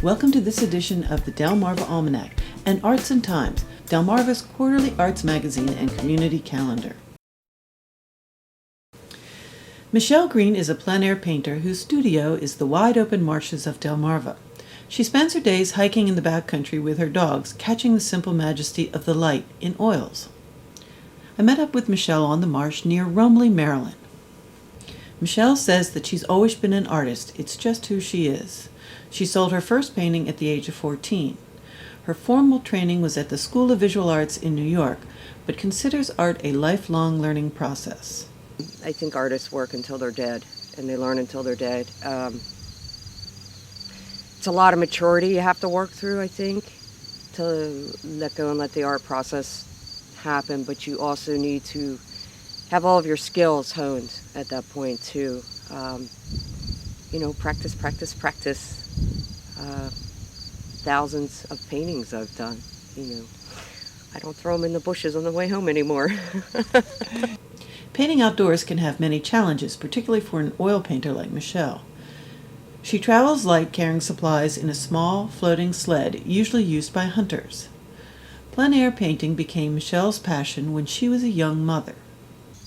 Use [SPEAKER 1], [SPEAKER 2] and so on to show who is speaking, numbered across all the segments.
[SPEAKER 1] Welcome to this edition of the Delmarva Almanac and Arts and Times, Delmarva's quarterly arts magazine and community calendar. Michele Green is a plein air painter whose studio is the wide-open marshes of Delmarva. She spends her days hiking in the backcountry with her dogs, catching the simple majesty of the light in oils. I met up with Michele on the marsh near Rumley, Maryland. Michele says that she's always been an artist. It's just who she is. She sold her first painting at the age of 14. Her formal training was at the School of Visual Arts in New York, but considers art a lifelong learning process.
[SPEAKER 2] I think artists work until they're dead, and they learn until they're dead. It's a lot of maturity you have to work through, I think, to let go and let the art process happen, but you also need to have all of your skills honed at that point, too. Practice. Thousands of paintings I've done, I don't throw them in the bushes on the way home anymore.
[SPEAKER 1] Painting outdoors can have many challenges, particularly for an oil painter like Michele. She travels light carrying supplies in a small, floating sled, usually used by hunters. Plein air painting became Michele's passion when she was a young mother.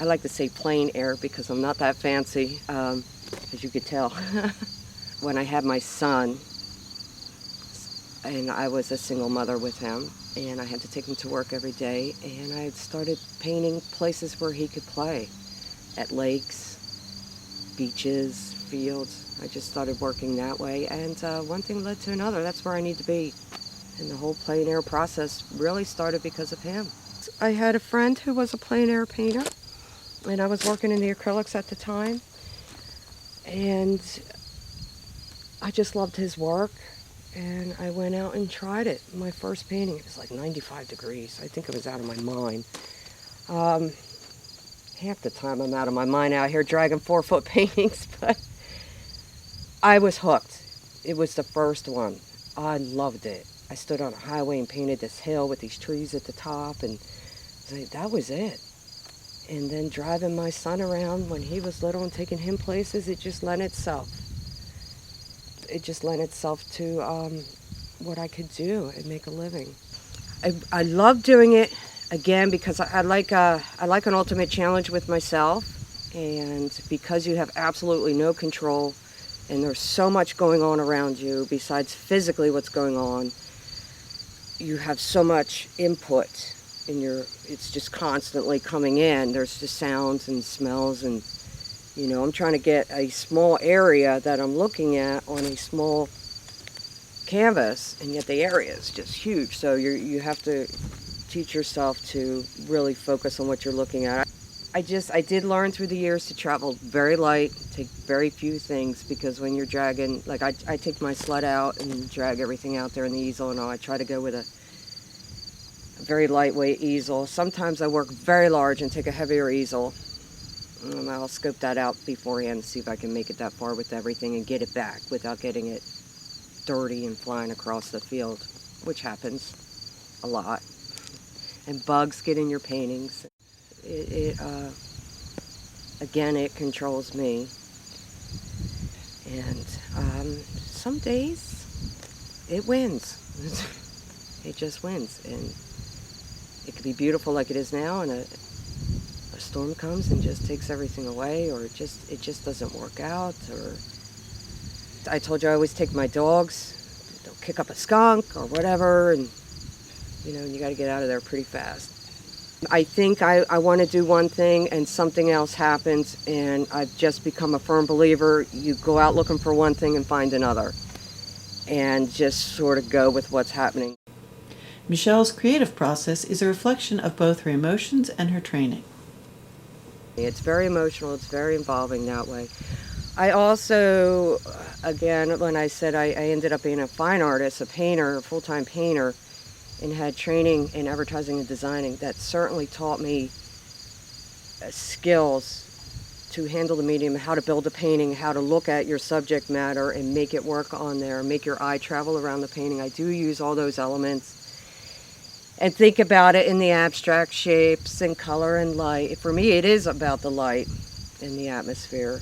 [SPEAKER 2] I like to say plein air because I'm not that fancy, as you could tell. When I had my son, and I was a single mother with him, and I had to take him to work every day, and I had started painting places where he could play, at lakes, beaches, fields. I just started working that way, and one thing led to another. That's where I need to be. And the whole plein air process really started because of him. I had a friend who was a plein air painter, and I was working in the acrylics at the time, and I just loved his work. And I went out and tried it. My first painting, it was like 95 degrees. I think it was out of my mind. Half the time I'm out of my mind out here dragging 4-foot paintings, but I was hooked. It was the first one. I loved it. I stood on a highway and painted this hill with these trees at the top, and that was it. And then driving my son around when he was little and taking him places, it just lent itself. It just lent itself to what I could do and make a living. I love doing it, again, because I like an ultimate challenge with myself, and because you have absolutely no control and there's so much going on around you besides physically what's going on, you have so much input in it's just constantly coming in. There's just sounds and smells, and I'm trying to get a small area that I'm looking at on a small canvas, and yet the area is just huge. So you have to teach yourself to really focus on what you're looking at. I did learn through the years to travel very light, take very few things, because when you're dragging, like I take my sled out and drag everything out there in the easel, and I try to go with a very lightweight easel. Sometimes I work very large and take a heavier easel. I'll scope that out beforehand to see if I can make it that far with everything and get it back without getting it dirty and flying across the field, which happens a lot. And bugs get in your paintings. Again, it controls me. And some days it wins. It just wins. And it could be beautiful like it is now, and a storm comes and just takes everything away, or it just doesn't work out. Or I told you I always take my dogs. They'll kick up a skunk or whatever, and you got to get out of there pretty fast. I think I want to do one thing and something else happens, and I've just become a firm believer. You go out looking for one thing and find another, and just sort of go with what's happening.
[SPEAKER 1] Michele's creative process is a reflection of both her emotions and her training.
[SPEAKER 2] It's very emotional. It's very involving that way. I also, again, when I said I ended up being a fine artist, a painter, a full-time painter, and had training in advertising and designing, that certainly taught me skills to handle the medium, how to build a painting, how to look at your subject matter and make it work on there, make your eye travel around the painting. I do use all those elements and think about it in the abstract shapes and color and light. For me, it is about the light and the atmosphere.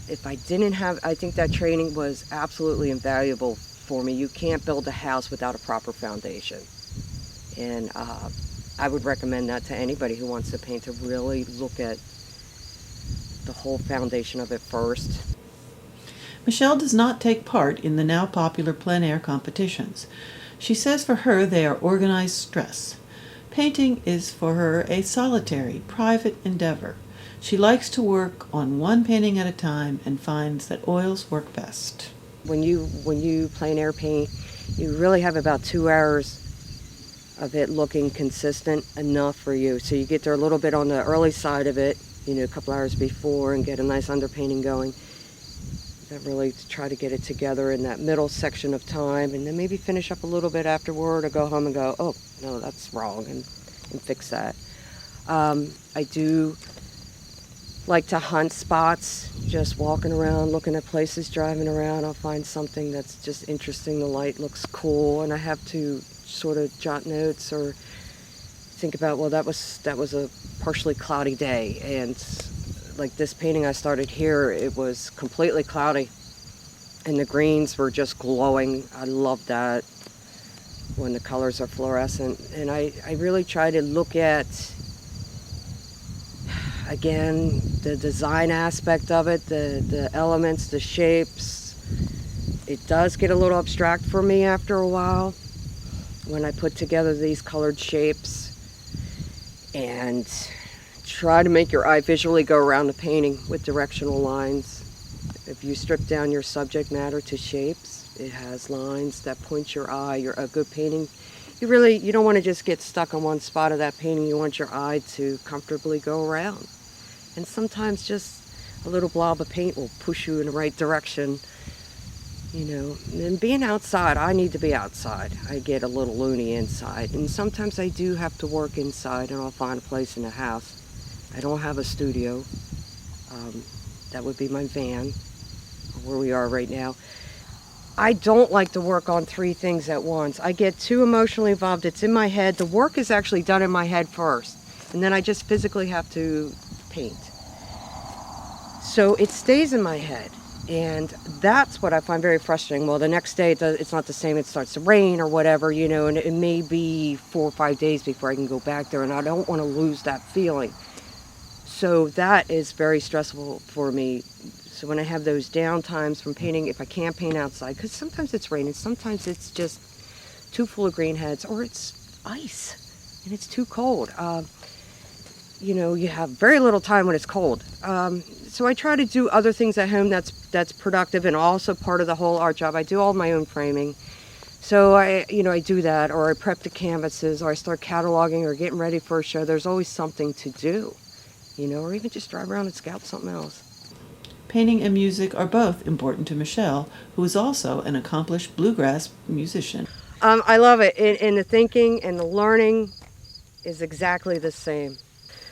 [SPEAKER 2] If I didn't have, I think that training was absolutely invaluable for me. You can't build a house without a proper foundation. And I would recommend that to anybody who wants to paint, to really look at the whole foundation of it first.
[SPEAKER 1] Michele does not take part in the now popular plein air competitions. She says for her they are organized stress. Painting is for her a solitary, private endeavor. She likes to work on one painting at a time and finds that oils work best.
[SPEAKER 2] When you plein air paint, you really have about 2 hours of it looking consistent enough for you. So you get there a little bit on the early side of it, a couple hours before, and get a nice underpainting going. That really try to get it together in that middle section of time, and then maybe finish up a little bit afterward, or go home and go, oh, no, that's wrong, and fix that. I do like to hunt spots, just walking around, looking at places, driving around. I'll find something that's just interesting, the light looks cool, and I have to sort of jot notes or think about, well, that was a partially cloudy day, and like this painting I started here, it was completely cloudy, and the greens were just glowing. I love that when the colors are fluorescent, and I really try to look at, again, the design aspect of it, the elements, the shapes. It does get a little abstract for me after a while when I put together these colored shapes, and try to make your eye visually go around the painting with directional lines. If you strip down your subject matter to shapes, it has lines that point your eye. A good painting, you don't want to just get stuck on one spot of that painting. You want your eye to comfortably go around. And sometimes just a little blob of paint will push you in the right direction. And being outside, I need to be outside. I get a little loony inside. And sometimes I do have to work inside, and I'll find a place in the house. I don't have a studio. That would be my van, where we are right now. I don't like to work on 3 things at once. I get too emotionally involved. It's in my head. The work is actually done in my head first, and then I just physically have to paint. So it stays in my head, and that's what I find very frustrating. Well, the next day it's not the same. It starts to rain or whatever, and it may be 4 or 5 days before I can go back there, and I don't want to lose that feeling. So that is very stressful for me. So when I have those down times from painting, if I can't paint outside, because sometimes it's raining, sometimes it's just too full of green heads, or it's ice and it's too cold. You have very little time when it's cold. So I try to do other things at home that's productive, and also part of the whole art job. I do all my own framing. So I do that, or I prep the canvases, or I start cataloging or getting ready for a show. There's always something to do. Or even just drive around and scout something else.
[SPEAKER 1] Painting and music are both important to Michele, who is also an accomplished bluegrass musician.
[SPEAKER 2] I love it. And the thinking and the learning is exactly the same,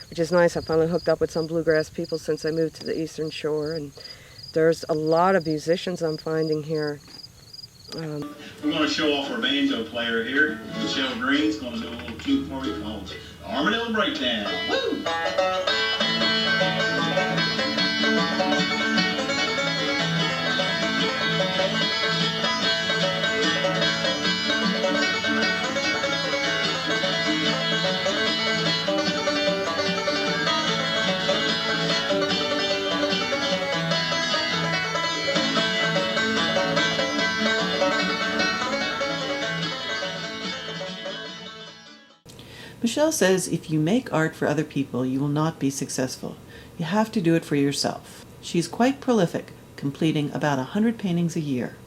[SPEAKER 2] which is nice. I finally hooked up with some bluegrass people since I moved to the Eastern Shore, and there's a lot of musicians I'm finding here.
[SPEAKER 3] We're going to show off our banjo player here. Michele Green's going to do a little cute for you called Armadillo Breakdown. Woo!
[SPEAKER 1] Michele says if you make art for other people, you will not be successful. You have to do it for yourself. She's quite prolific, completing about 100 paintings a year.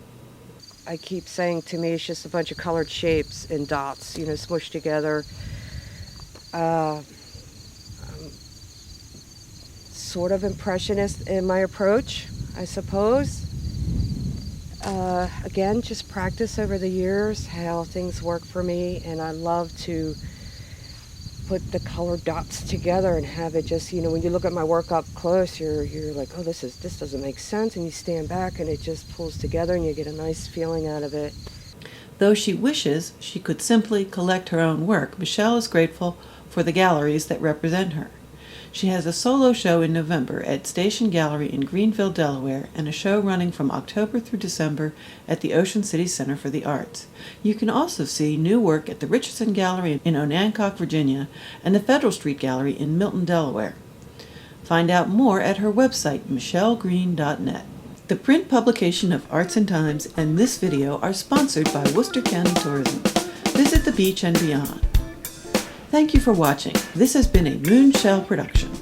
[SPEAKER 2] I keep saying, to me, it's just a bunch of colored shapes and dots, smushed together. I'm sort of impressionist in my approach, I suppose. Again, just practice over the years, how things work for me, and I love to put the colored dots together and have it just, when you look at my work up close, you're like, oh, this doesn't make sense, and you stand back and it just pulls together and you get a nice feeling out of it.
[SPEAKER 1] Though she wishes she could simply collect her own work, Michele is grateful for the galleries that represent her. She has a solo show in November at Station Gallery in Greenville, Delaware, and a show running from October through December at the Ocean City Center for the Arts. You can also see new work at the Richardson Gallery in Onancock, Virginia, and the Federal Street Gallery in Milton, Delaware. Find out more at her website, michellegreen.net. The print publication of Arts and Times and this video are sponsored by Worcester County Tourism. Visit the beach and beyond. Thank you for watching. This has been a Moonshell production.